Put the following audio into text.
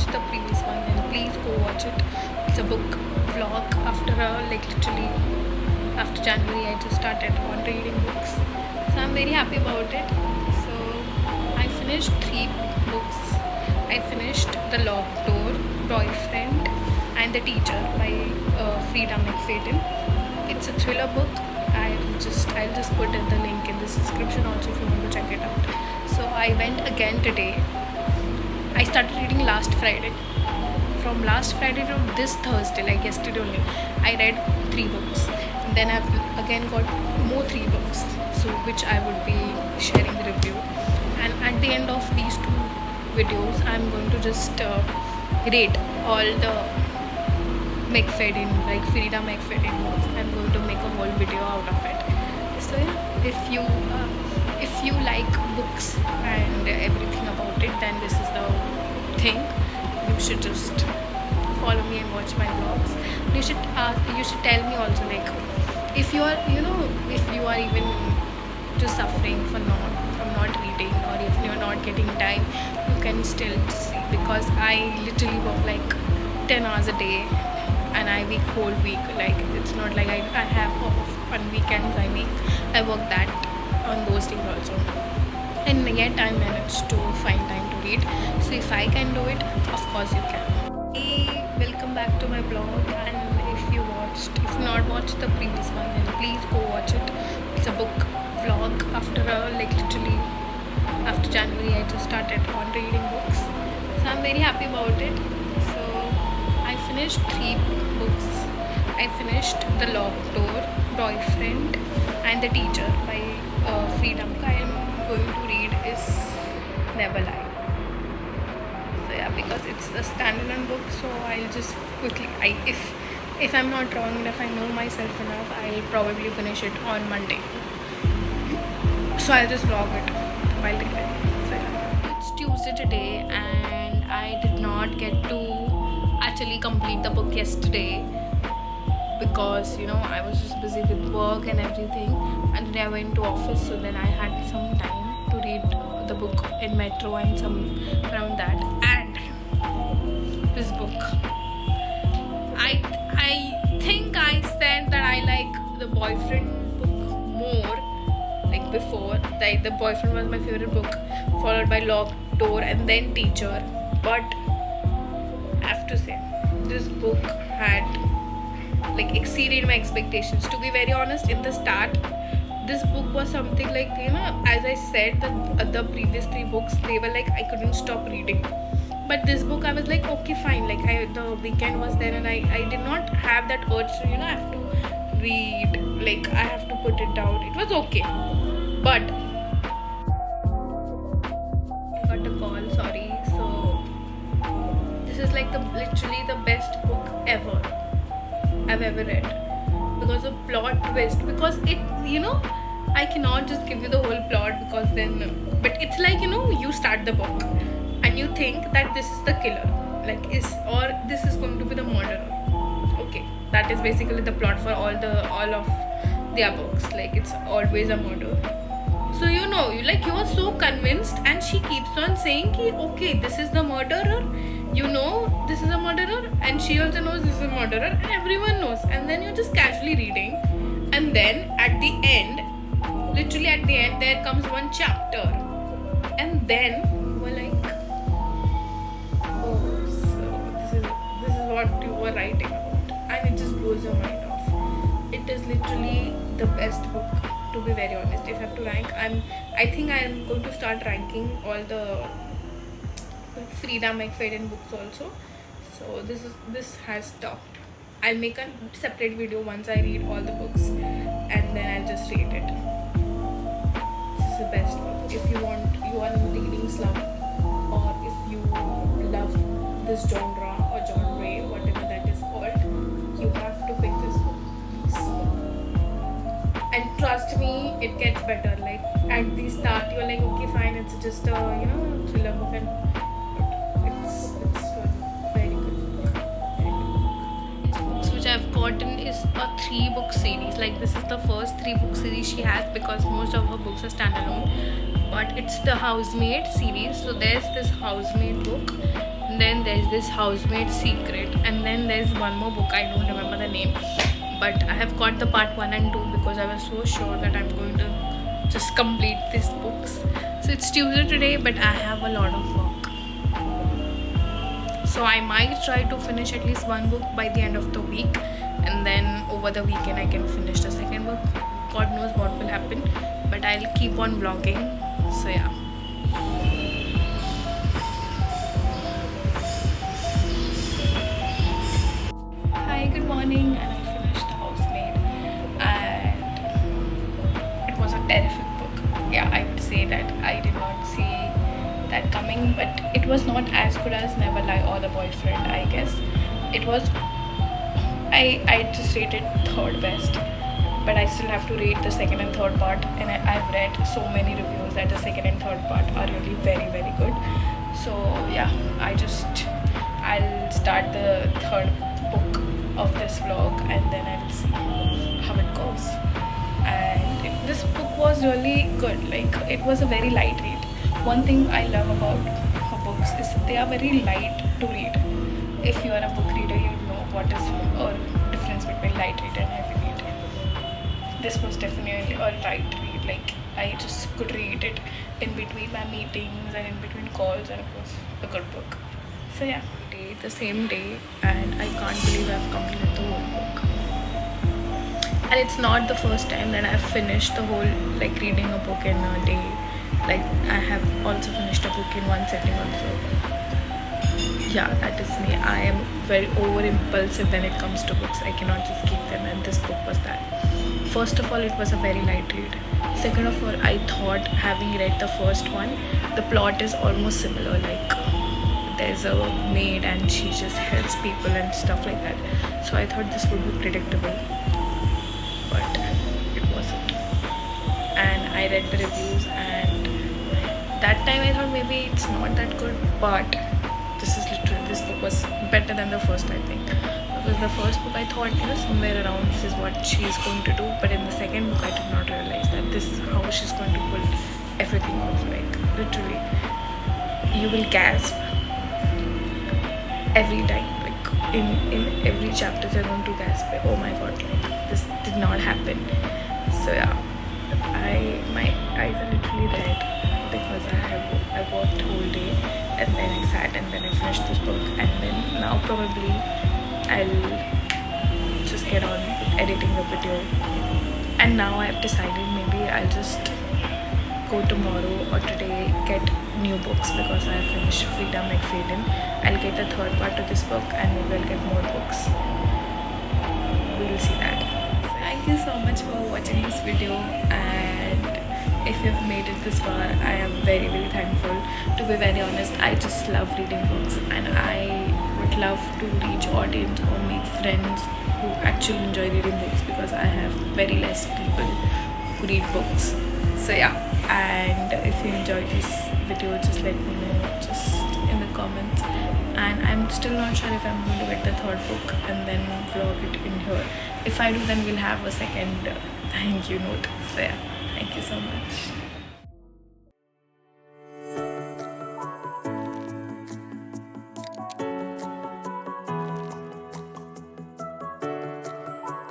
watched the previous one, then please go watch it. It's a book vlog after literally after January I just started on reading books, so I'm very happy about it. So I finished 3 books. I finished The Locked Door, Boyfriend, and The Teacher by Frida McFadden. It's a thriller book. I'll just put in the link in the description also if you want to check it out. So I went again today. I started reading last Friday. From last Friday to this Thursday, like yesterday only, I read 3 books. And then I've again got more 3 books, so which I would be sharing the review. And at the end of these 2 videos, I'm going to just rate all the McFadden, like Frida McFadden books. I'm going to make a whole video out of it. So yeah, if you like books and everything about it, then this is the thing. You should just follow me and watch my vlogs. You should tell me also, like, if you are even just suffering from not reading, or if you're not getting time, you can still see, because I literally work like 10 hours a day, and I work whole week. Like, it's not like I have off on weekends. I work that on those days also, and yet I managed to find time to read. So if I can do it, of course you can. Hey, welcome back to my blog. And if you not watched the previous one, then please go watch it. It's a book vlog after literally after January I just started on reading books, so I'm very happy about it. So I finished 3 books. I finished The Locked Door, Boyfriend, and The Teacher by Frida. I am going to read is Never Lie. So yeah, because it's a standalone book, so I'll just quickly, if I'm not wrong and if I know myself enough, I'll probably finish it on Monday. So I'll just vlog it while reading. So yeah, it's Tuesday today, and I did not get to actually complete the book yesterday, because I was just busy with work and everything, and today I went to office, so then I had some time to read the book in metro and some around that. And this book, I think I said that I like the Boyfriend book more, like before. Like, the Boyfriend was my favorite book, followed by Locked Door and then Teacher. But I have to say, this book had like exceeded my expectations. To be very honest, in the start, this book was something like, as I said, the previous 3 books, they were like I couldn't stop reading. But this book, I was like, okay, fine. Like, the weekend was there, and I did not have that urge to I have to read, like I have to put it down. It was okay. But I got a call, sorry. So this is like literally the best book ever I've ever read, because of plot twist. Because it, I cannot just give you the whole plot, because then, but it's like, you start the book and you think that this is the killer, like or this is going to be the murderer. Okay, that is basically the plot for all of their books. Like, it's always a murder. So you are so convinced, and she keeps on saying ki, okay, this is the murderer, this is a murderer, and she also knows this is a murderer, and everyone knows. And then you're just casually reading, and then at the end, literally at the end, there comes one chapter, and then you were like, oh, so this is what you were writing about, and it just blows your mind off. It is literally the best book, to be very honest. If I have to rank, I think I am going to start ranking all the Frida McFadden books also. So this has stopped. I'll make a separate video once I read all the books, and then I'll just rate it. This is the best book. If you are in reading slump, or if you love this genre or genre, whatever that is called, you have to pick this book. And trust me, it gets better. Like, at the start, you're like, okay, fine, it's just a thriller book, and it's very good. Books which I've gotten is a 3-book series. Like, this is the first 3-book series she has, because most of her books are standalone. But it's the Housemaid series. So there's this Housemaid book. then there's this Housemaid Secret, and then there's one more book. I don't remember the name, but I have got the part 1 and 2 because I was so sure that I'm going to just complete these books. So it's Tuesday today, but I have a lot of work, so I might try to finish at least one book by the end of the week, and then over the weekend I can finish the second book. God knows what will happen, but I'll keep on vlogging. So yeah. Hi, good morning, and I finished The Housemaid, and it was a terrific book. Yeah, I would say that I did not see that coming, but it was not as good as Never Lie or The Boyfriend. I guess it was. I just rated third best, but I still have to rate the second and third part, and I've read so many reviews that the second and third part are really very, very good. So yeah, I'll start the third book of this vlog, and then I'll see how it goes. And this book was really good. Like, it was a very light read. One thing I love about her books is they are very light to read. If you are a book reader, you know what is a difference between light read and heavy read. This was definitely a light read. Like, I just could read it in between my meetings and in between calls, and it was a good book. So yeah, the same day, and I can't believe I've completed the whole book. And it's not the first time that I've finished the whole, like, reading a book in a day. Like, I have also finished a book in one sitting also. Yeah, that is me. I am very over impulsive when it comes to books. I cannot just keep them, and this book was that. First of all, it was a very light read. Second of all, I thought, having read the first one, the plot is almost similar. Like, there's a maid and she just helps people and stuff like that. So I thought this would be predictable, but it wasn't. And I read the reviews, and that time I thought maybe it's not that good, but this book was better than the first, I think. Because the first book I thought, somewhere around this is what she's going to do, but in the second book I did not realize that this is how she's going to pull everything off. Like, literally, you will gasp every time. Like, in every chapter you're going to gasp, oh my god, like, this did not happen. So yeah, my eyes are literally red because I worked the whole day, and then I sat, and then I finished this book, and then now probably I'll just get on with editing the video. And now I've decided maybe I'll just go tomorrow or today get new books, because I have finished Frida McFadden. I'll get the third part of this book, and maybe I'll get more books. We'll see that. Thank you so much for watching this video, and if you've made it this far, I am very, very thankful. To be very honest, I just love reading books, and I would love to reach audience or make friends who actually enjoy reading books, because I have very less people who read books. So yeah, and if you enjoyed this video, just let me know just in the comments. And I'm still not sure if I'm going to get the third book and then vlog it in here. If I do, then we'll have a second thank you note. So yeah, thank you so much.